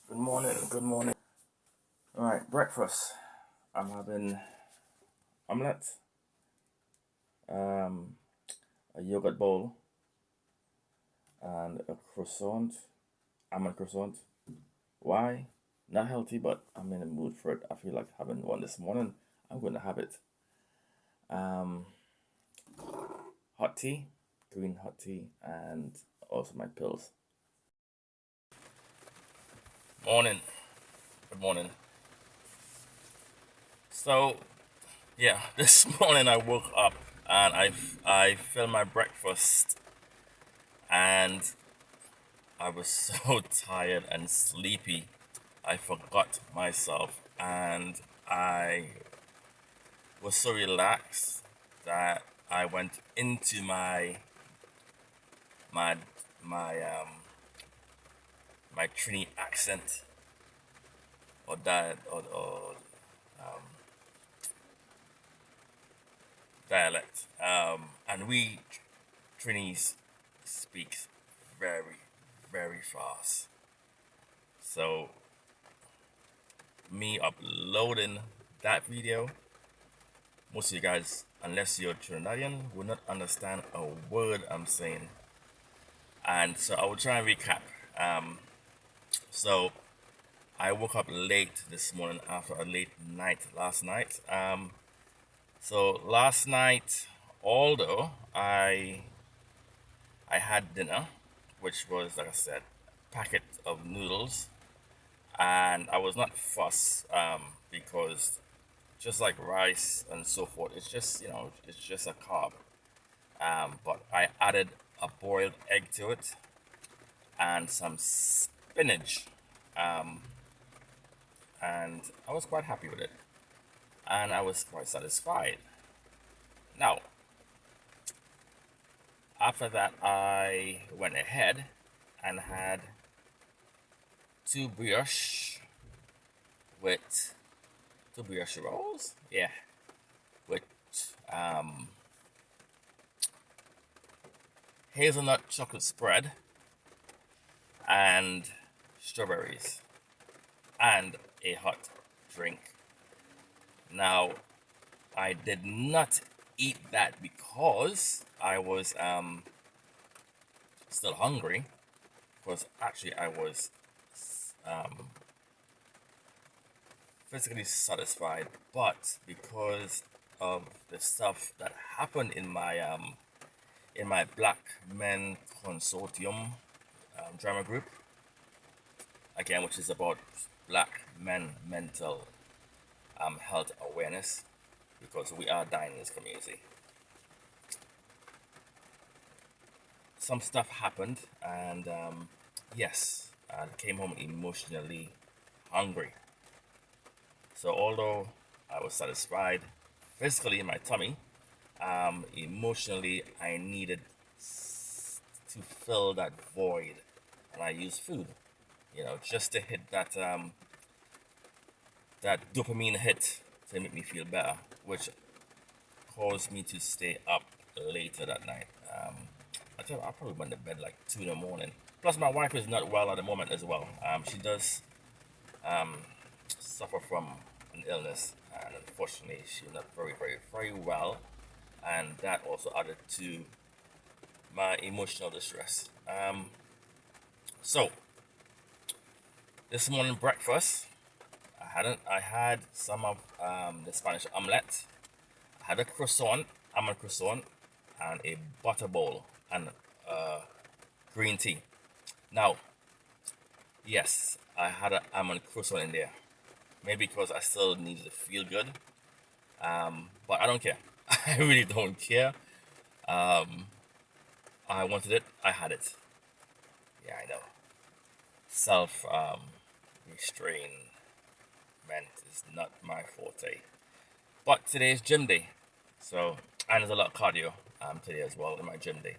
Good morning. Good morning. All right, breakfast. I'm having omelette, um, a yogurt bowl, and a croissant. I'm a croissant. Why? Not healthy, but I'm in the mood for it. I feel like having one this morning. I'm going to have it. Um, hot tea, green hot tea, and also my pills. Morning. Good morning. So yeah, this morning I woke up and I filled my breakfast and I was so tired and sleepy. I forgot myself and I was so relaxed that I went into my my um my Trini accent or dialect. And we Trinis speak very very fast. So me uploading that video, most of you guys, unless you're Trinidadian, will not understand a word I'm saying. And so I will try and recap. Um, so I woke up late this morning after a late night last night. So last night, although I had dinner, which was like I said, packet of noodles, and I was not fussed because just like rice and so forth, it's just it's just a carb. But I added a boiled egg to it and some spinach, um, and I was quite happy with it, and I was quite satisfied. Now, after that, I went ahead and had two brioche with two brioche rolls, yeah, with um, hazelnut chocolate spread and strawberries and a hot drink. Now, I did not eat that because I was still hungry. Because actually, I was um, physically satisfied, but because of the stuff that happened in my Black Men Consortium drama group, again, which is about black men mental health awareness, because we are dying in this community. Some stuff happened, and yes, I came home emotionally hungry. So although I was satisfied physically in my tummy, emotionally I needed to fill that void, and I used food, just to hit that dopamine hit to make me feel better, which caused me to stay up later that night. I tell you, I probably went to bed like 2 in the morning. Plus, my wife is not well at the moment as well. She does suffer from an illness, and unfortunately, she's not very, very, very well. And that also added to my emotional distress. So this morning breakfast, I had some of the Spanish omelette. I had a croissant, almond croissant, and a butter bowl and green tea. Now, yes, I had an almond croissant in there. Maybe because I still needed to feel good, but I don't care. I really don't care. I wanted it. I had it. Yeah, I know. Self restraint is not my forte. But today is gym day, so and there's a lot of cardio today as well in my gym day,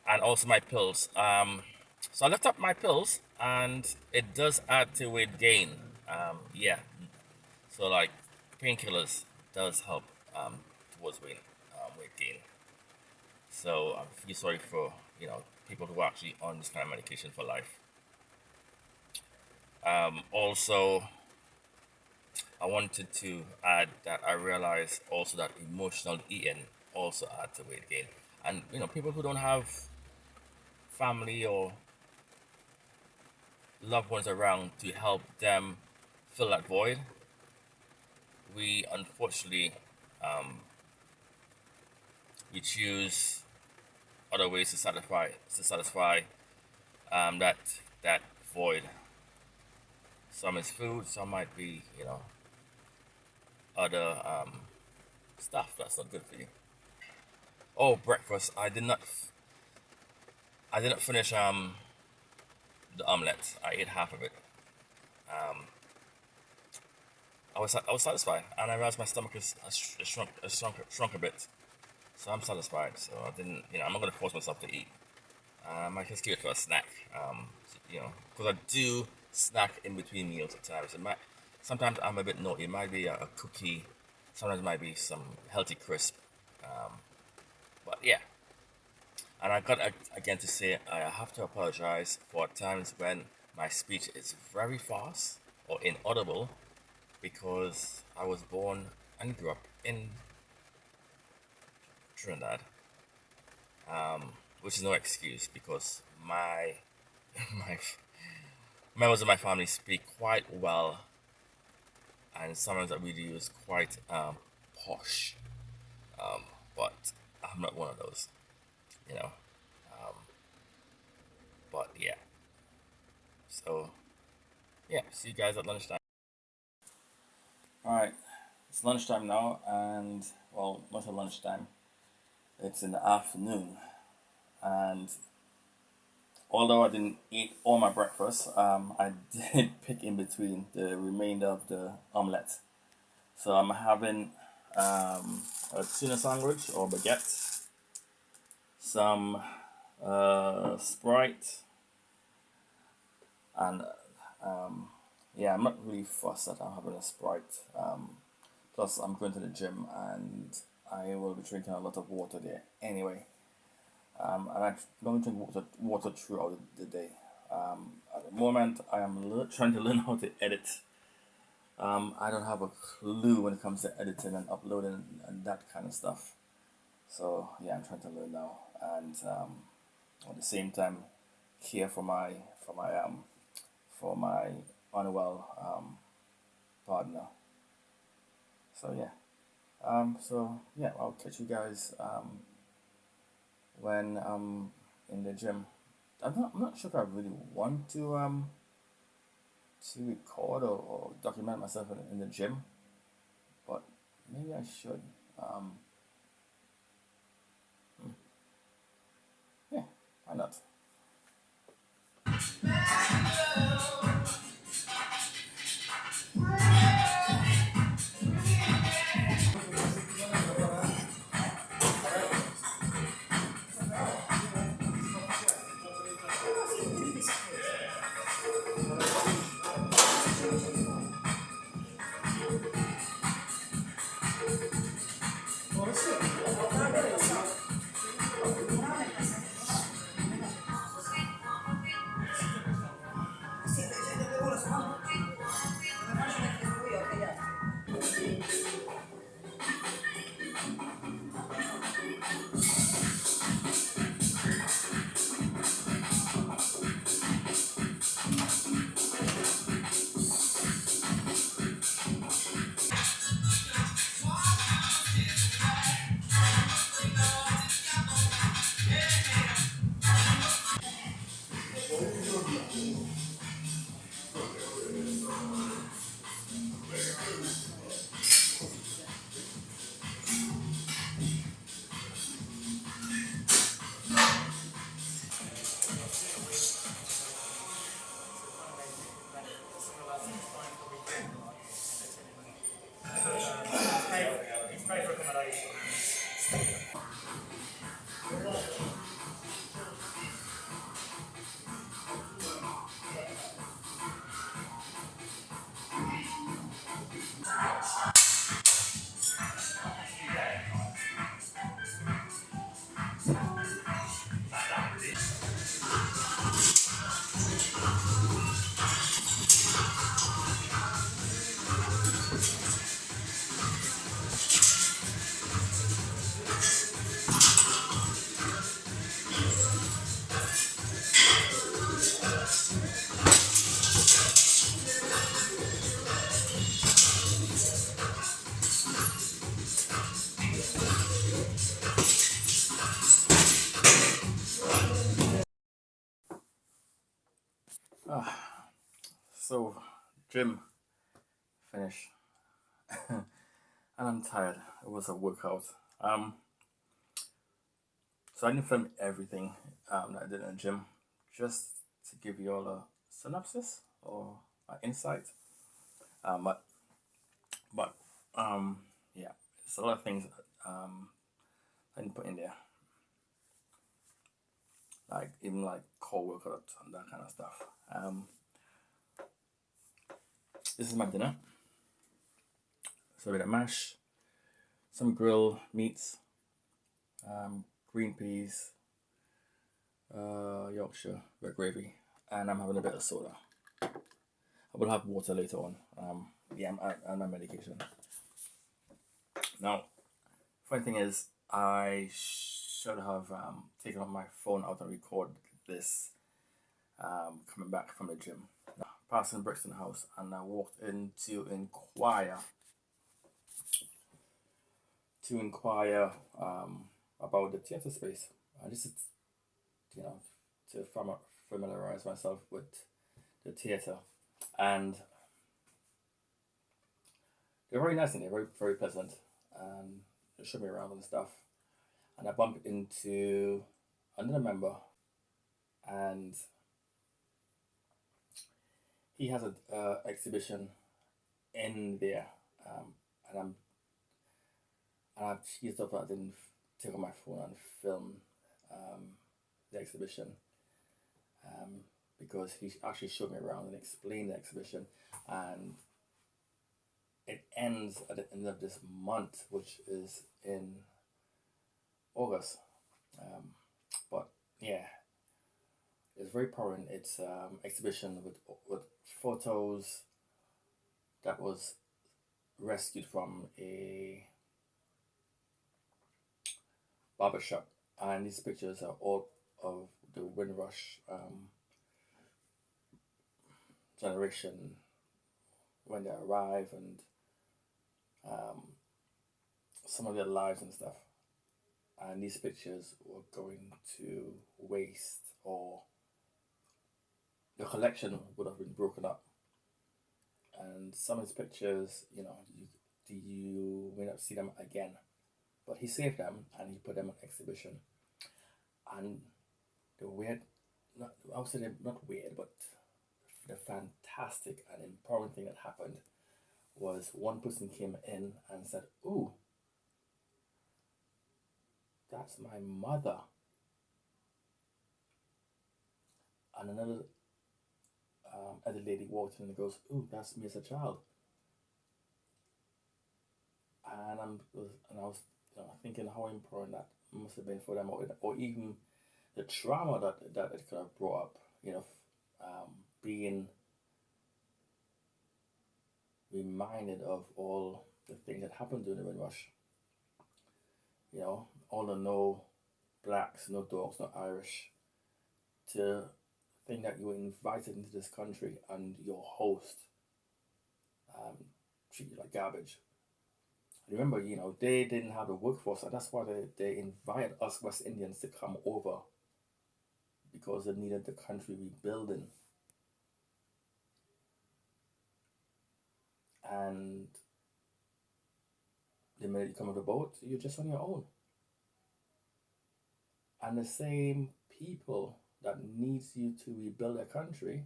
and also my pills. So I left up my pills, and it does add to weight gain. Yeah, so like painkillers does help towards weight gain. So I feel sorry for people who are actually on this kind of medication for life. Also, I wanted to add that I realized also that emotional eating also adds to weight gain. And people who don't have family or loved ones around to help them fill that void, we unfortunately we choose other ways to satisfy that that void. Some is food, some might be other stuff that's not good for you. Oh, breakfast! I didn't finish the omelette. I ate half of it. Um, I was satisfied, and I realized my stomach is shrunk a bit. So I'm satisfied. So I didn't, I'm not gonna force myself to eat. I just keep it for a snack. Because I do snack in between meals at times. Sometimes I'm a bit naughty. It might be a cookie. Sometimes it might be some healthy crisp. Um, but yeah, and I got again to say I have to apologize for times when my speech is very fast or inaudible because I was born and grew up in Trinidad, which is no excuse because my my members of my family speak quite well, and sometimes that we use quite posh. But I'm not one of those, you know. Um, but yeah, so yeah, see you guys at lunchtime. All right, it's lunchtime now, and well, not at lunchtime. It's in the afternoon, and although I didn't eat all my breakfast, I did pick in between the remainder of the omelette. So I'm having a tuna sandwich or baguette, some Sprite, and yeah, I'm not really fussed that I'm having a Sprite. Plus, I'm going to the gym and I will be drinking a lot of water there anyway. And I don't drink water throughout the day. At the moment, I am trying to learn how to edit. I don't have a clue when it comes to editing and uploading and that kind of stuff. So yeah, I'm trying to learn now, and at the same time, care for my unwell partner. So yeah, I'll catch you guys when I'm in the gym. I'm not sure if I really want to record or document myself in the gym, but maybe I should. Um, yeah, why not? Ah, so gym finish, and I'm tired. It was a workout. Um, so I didn't film everything that I did in the gym, just to give you all a synopsis or an insight. Um, but but yeah, it's a lot of things I didn't put in there, like even like core workouts and that kind of stuff. Um, this is my dinner. So we got mash, some grilled meats, green peas, Yorkshire red gravy, and I'm having a bit of soda. I will have water later on. Yeah, I'm on medication. Now, funny thing is, I should have taken off my phone out and recorded this coming back from the gym. Passing Brixton House, and I walked in to inquire about the theatre space. This is, you know, to familiarize myself with the theatre, and they're very nice and they're very pleasant, and they show me around and stuff. And I bumped into another member, and he has a exhibition in there, um, and I've cheesed up that I didn't take out my phone and film um, the exhibition, um, because he actually showed me around and explained the exhibition, and it ends at the end of this month, which is in August. Um, but yeah, it's very important. It's exhibition with photos that was rescued from a barbershop, and these pictures are all of the Windrush generation when they arrive, and um, some of their lives and stuff. And these pictures were going to waste, or the collection would have been broken up. And some of his pictures, you may not see them again. But he saved them and he put them on exhibition. And the weird, not, I would say not weird, but the fantastic and empowering thing that happened was one person came in and said, "Ooh, that's my mother." And another other lady walked in and goes, "Ooh, that's me as a child." And I was thinking how important that must have been for them, or even the trauma that it could have brought up. Being reminded of all the things that happened during the Windrush. All the no blacks, no dogs, no Irish, to think that you were invited into this country and your host um, treat you like garbage. Remember, they didn't have a workforce, and that's why they invited us West Indians to come over, because they needed the country rebuilding. And the minute you come on the boat, you're just on your own. And the same people that needs you to rebuild a country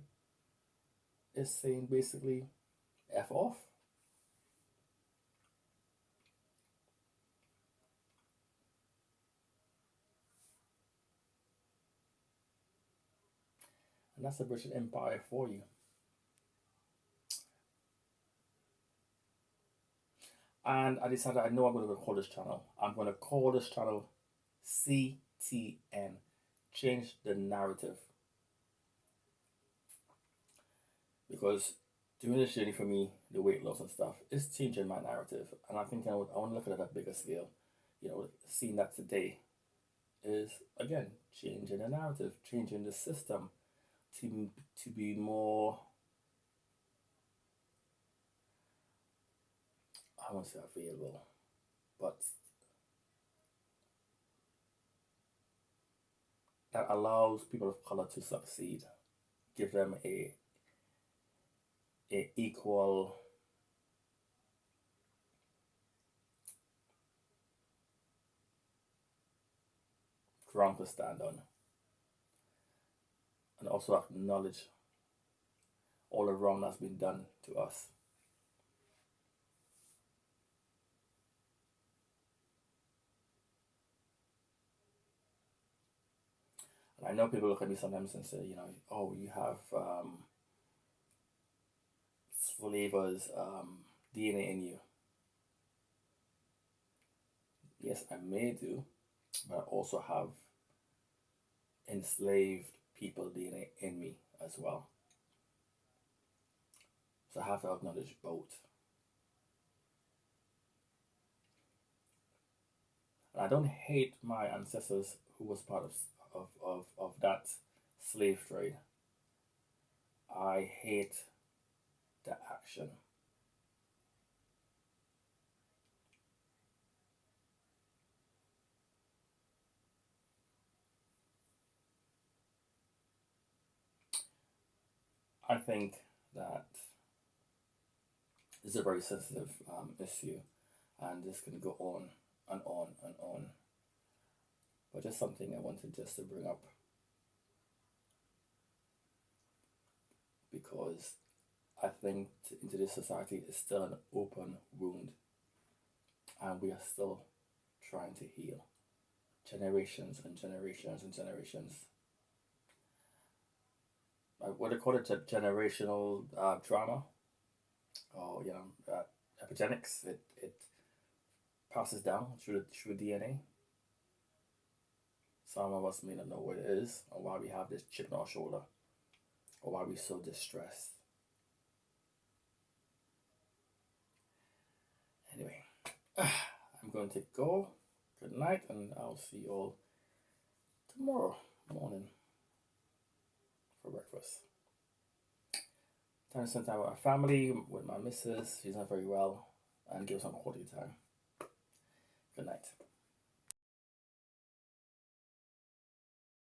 is saying basically F off. And that's the British Empire for you. And I decided I know I'm going to call this channel. I'm going to call this channel CTN. Change the narrative. Because doing this journey for me, the weight loss and stuff, is changing my narrative. And I think I want to look at it at a bigger scale. Seeing that today is, again, changing the narrative, changing the system to be more, I won't say available, but that allows people of color to succeed, give them a equal ground to stand on, and also acknowledge all the wrong that's been done to us. And I know people look at me sometimes and say, oh, you have slavers' DNA in you. Yes, I may do, but I also have enslaved people DNA in me as well. So I have to acknowledge both. And I don't hate my ancestors who was part of that slave trade. I hate the action. I think that this is a very sensitive issue, and this can go on and on and on. But just something I wanted just to bring up, because I think into this society is still an open wound, and we are still trying to heal generations and generations and generations. What they call it, generational trauma, or epigenetics. It passes down through DNA. Some of us may not know what it is, or why we have this chip on our shoulder, or why we're so distressed. Anyway, I'm going to go. Good night, and I'll see you all tomorrow morning for breakfast. Time to spend time with my family, with my missus. She's not very well, and give some quality time. Good night.